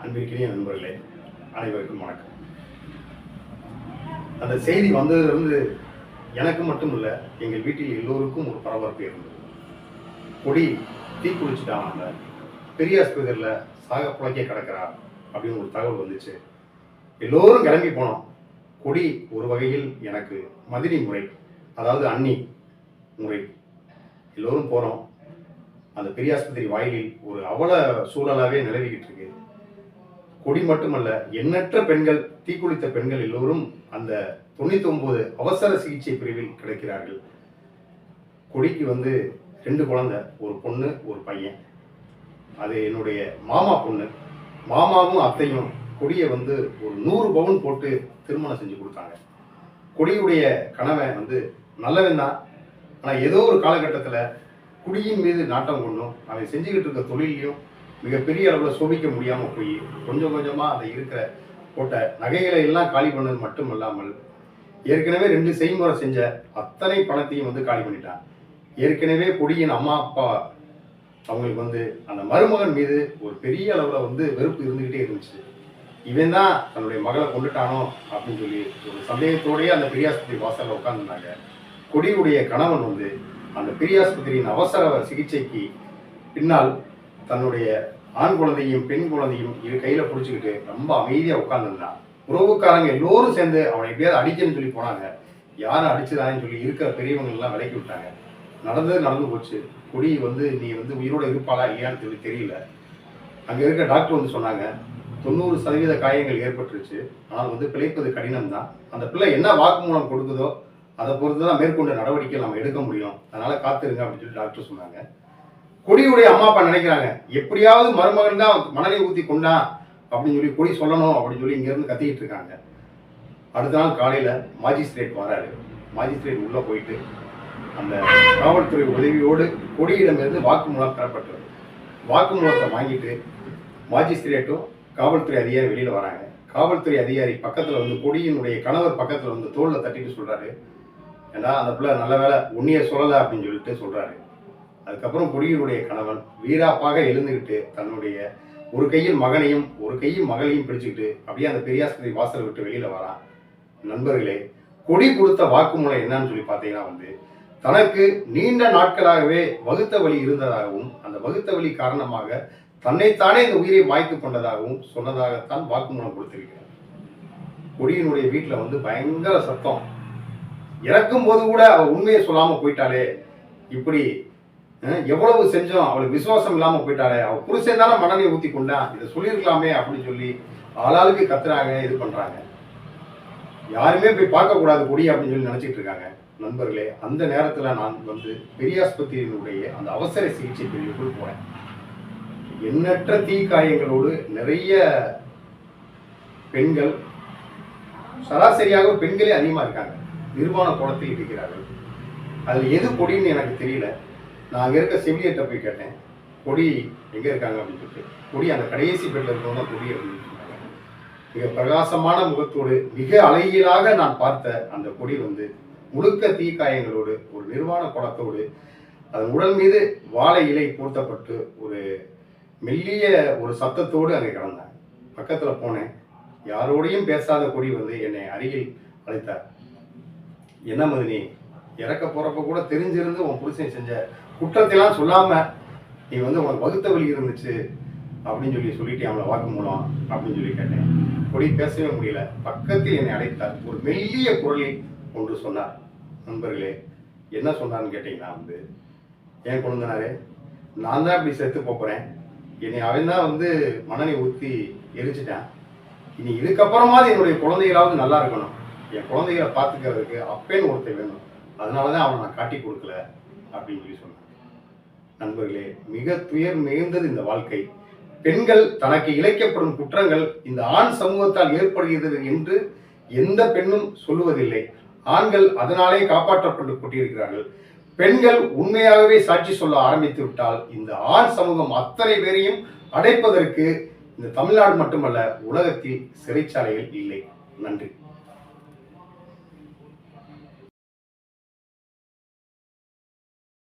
அன்பிற்கினிய நண்பர்களே, அனைவருக்கும் வணக்கம். அந்த செய்தி வந்ததிலிருந்து எனக்கு மட்டும் இல்லை, எங்கள் வீட்டில் எல்லோருக்கும் ஒரு பரபரப்பு இருந்தது. கொடி தீக்குளிச்சுட்டாங்க, பெரிய ஆஸ்பத்திரியில் சாக புழைக்க கிடக்கிறா அப்படின்னு ஒரு தகவல் வந்துச்சு. எல்லோரும் கிளம்பி போனோம். கொடி ஒரு வகையில் எனக்கு மதினி முறை, அதாவது அன்னி முறை. எல்லோரும் போகிறோம். அந்த பெரிய ஆஸ்பத்திரி வாயிலில் ஒரு அவல சூழலாகவே நிலவிக்கிட்டு இருக்கு. கொடி மட்டுமல்ல, எண்ணற்ற பெண்கள், தீக்குளித்த பெண்கள் எல்லோரும் அந்த 99 அவசர சிகிச்சை பிரிவில் கிடைக்கிறார்கள். கொடிக்கு 2 குழந்தை, ஒரு பொண்ணு ஒரு பையன். அது என்னுடைய மாமா பொண்ணு. மாமாவும் அத்தையும் கொடியை ஒரு 100 பவுன் போட்டு திருமணம் செஞ்சு கொடுத்தாங்க. கொடியுடைய கணவன் நல்லவன் தான். ஆனால் ஏதோ ஒரு காலகட்டத்தில் குடியின் மீது நாட்டம் கொண்டும் அவன் செஞ்சுக்கிட்டு இருக்க தொழிலையும் மிகப்பெரிய அளவில் சோபிக்க முடியாமல் போய் கொஞ்சம் கொஞ்சமாக அதை இருக்கிற போட்ட நகைகளை எல்லாம் காலி பண்ணது மட்டும் இல்லாமல் ஏற்கனவே 2 செய்முறை செஞ்ச அத்தனை பணத்தையும் காலி பண்ணிட்டான். ஏற்கனவே கொடியின் அம்மா அப்பா அவங்களுக்கு அந்த மருமகன் மீது ஒரு பெரிய அளவில் வெறுப்பு இருந்துக்கிட்டே இருந்துச்சு. இவன் தான் தன்னுடைய மகளை கொண்டுட்டானோ அப்படின்னு சொல்லி ஒரு சந்தேகத்தோடையே அந்த பெரியாஸ்பத்திரி வாசலில் உட்காந்துருந்தாங்க. கொடியுடைய கணவன் அந்த பெரியாஸ்பத்திரியின் அவசர சிகிச்சைக்கு பின்னால் தன்னுடைய ஆண் குழந்தையும் பெண் குழந்தையும் இரு கையில் பிடிச்சிக்கிட்டு ரொம்ப அமைதியாக உட்காந்துருந்தான். உறவுக்காரங்க எல்லோரும் சேர்ந்து அவனை எப்படியாவது அடிக்கணும்னு சொல்லி போனாங்க. யாரும் அடிச்சுதான்னு சொல்லி இருக்கிற பெரியவங்கெல்லாம் விலக்கி விட்டாங்க. நடந்து போச்சு. கொடி நீ உயிரோடு இருப்பாளா இல்லையான்னு சொல்லி தெரியல. அங்கே இருக்க டாக்டர் சொன்னாங்க, 90% காயங்கள் ஏற்பட்டுருச்சு, ஆனால் பிழைப்பது கடினம் தான். அந்த பிள்ளை என்ன வாக்குமூலம் கொடுக்குதோ அதை பொறுத்து தான் மேற்கொண்டு நடவடிக்கை நம்ம எடுக்க முடியும், அதனால் காத்திருங்க அப்படின்னு சொல்லி டாக்டர் சொன்னாங்க. கொடியுடைய அம்மா அப்பா நினைக்கிறாங்க, எப்படியாவது மருமகன் தான் மணலை ஊற்றி கொண்டான் அப்படின்னு சொல்லி கொடி சொல்லணும் அப்படின்னு சொல்லி இங்கேருந்து கத்திக்கிட்டு இருக்காங்க. அடுத்த நாள் காலையில் மாஜிஸ்ட்ரேட் வராரு. மாஜிஸ்ட்ரேட் உள்ளே போயிட்டு அந்த காவல்துறை உதவியோடு கொடியிடமிருந்து வாக்குமூலம் பெறப்பட்டது. வாக்குமூலத்தை வாங்கிட்டு மாஜிஸ்ட்ரேட்டும் காவல்துறை அதிகாரி வெளியில் வராங்க. காவல்துறை அதிகாரி பக்கத்தில் கொடியினுடைய கணவர் பக்கத்தில் தோளில் தட்டிட்டு சொல்கிறாரு, ஏன்னா அந்த பிள்ளை நல்ல வேலை உன்னைய சொல்லலை அப்படின்னு சொல்லிட்டு சொல்கிறாரு. அதுக்கப்புறம் கொடியினுடைய கணவன் வீராப்பாக எழுந்துக்கிட்டு தன்னுடைய ஒரு கையில் மகனையும் ஒரு கையில் மகளையும் பிடிச்சிக்கிட்டு அப்படியே அந்த பெரியாஸ்பத்திரி வாசலை விட்டு வெளியில் வரான். நண்பர்களே, கொடி கொடுத்த வாக்குமூலம் என்னன்னு சொல்லி பார்த்தீங்கன்னா தனக்கு நீண்ட நாட்களாகவே வகுத்த வலி இருந்ததாகவும் அந்த வகுத்த வலி காரணமாக தன்னைத்தானே இந்த உயிரை மாய்த்து கொண்டதாகவும் சொன்னதாகத்தான் வாக்குமூலம் கொடுத்திருக்கிறார். கொடியினுடைய வீட்டில் பயங்கர சத்தம். இறக்கும் போது கூட அவள் உண்மையை சொல்லாமல் போயிட்டாலே, இப்படி எவ்வளவு செஞ்சோம் அவளுக்கு விசுவாசம் இல்லாமல் போயிட்டாலே, அவள் புருஷன் தானே மணலை ஊற்றி கொண்டான், இதை சொல்லியிருக்கலாமே அப்படின்னு சொல்லி ஆளாளுக்கு கத்துறாங்க, இது பண்ணுறாங்க. யாருமே போய் பார்க்கக்கூடாது கொடி அப்படின்னு சொல்லி நினச்சிட்டு இருக்காங்க. நண்பர்களே, அந்த நேரத்தில் நான் பெரியாஸ்பத்திரியினுடைய அந்த அவசர சிகிச்சை பிரிவுக்குள் போனேன். எண்ணற்ற தீக்காயங்களோடு நிறைய பெண்கள், சராசரியாக பெண்களே அதிகமாக இருக்காங்க, நிர்வாண கோலத்தில் இருக்கிறார்கள். அதில் எது கொடின்னு எனக்கு தெரியல. நான் அங்கே இருக்க செவிலியர்கிட்ட போய் கேட்டேன், கொடி எங்கே இருக்காங்க அப்படின்னு சொல்லிட்டு. கொடி அந்த கடைசி பெட்டில் இருக்கவங்க தான் கொடி அப்படின்னு சொன்னாங்க. மிக பிரகாசமான முகத்தோடு மிக அழகியலாக நான் பார்த்த அந்த கொடி முழுக்க தீக்காயங்களோடு ஒரு நிர்வாண கோலத்தோடு அதன் உடல் மீது வாழை இலை போர்த்தப்பட்டு ஒரு மெல்லிய ஒரு சத்தத்தோடு அங்கே கிடந்தாங்க. பக்கத்தில் போனேன். யாரோடையும் பேசாத கொடி என்னை அருகில் அழைத்தார். என்ன மதினி, இறக்க போகிறப்ப கூட தெரிஞ்சிருந்து உன் புருஷன் செஞ்ச குற்றத்தைலாம் சொல்லாமல் நீ உனக்கு வகுத்த வலி இருந்துச்சு அப்படின்னு சொல்லிட்டு அவளை வாக்குமூலம் அப்படின்னு சொல்லி கேட்டேன். கொடி பேசவே முடியல. பக்கத்தில் என்னை அழைத்தார். ஒரு மெல்லிய குரலில் ஒன்று சொன்னார். நண்பர்களே, என்ன சொன்னார்னு கேட்டிங்கன்னா என் குழந்தனாரே, நான் தான் இப்படி செத்து போகிறேன், என்னை அவன் தான் மணலை ஊற்றி எரிச்சிட்டான். இனி இதுக்கப்புறமாவது என்னுடைய குழந்தைகளாவது நல்லா இருக்கணும், என் குழந்தைகளை பார்த்துக்கிறதுக்கு அப்பேன்னு ஒருத்தர் வேணும், அதனால தான் அவனை நான் காட்டி கொடுக்கல அப்படின்னு சொல்லி சொன்னேன். நண்பர்களே, மிக துயர் மிகுந்தது இந்த வாழ்க்கை. பெண்கள் தனக்கு இழைக்கப்படும் குற்றங்கள் இந்த ஆண் சமூகத்தால் ஏற்படுகிறது என்று எந்த பெண்ணும் சொல்லுவதில்லை. ஆண்கள் அதனாலே காப்பாற்றப்பட்டு கொண்டிருக்கிறார்கள். பெண்கள் உண்மையாகவே சாட்சி சொல்ல ஆரம்பித்து விட்டால் இந்த ஆண் சமூகம் அத்தனை பேரையும் அடைப்பதற்கு இந்த தமிழ்நாடு மட்டுமல்ல, உலகத்தில் சிறைச்சாலைகள் இல்லை. நன்றி.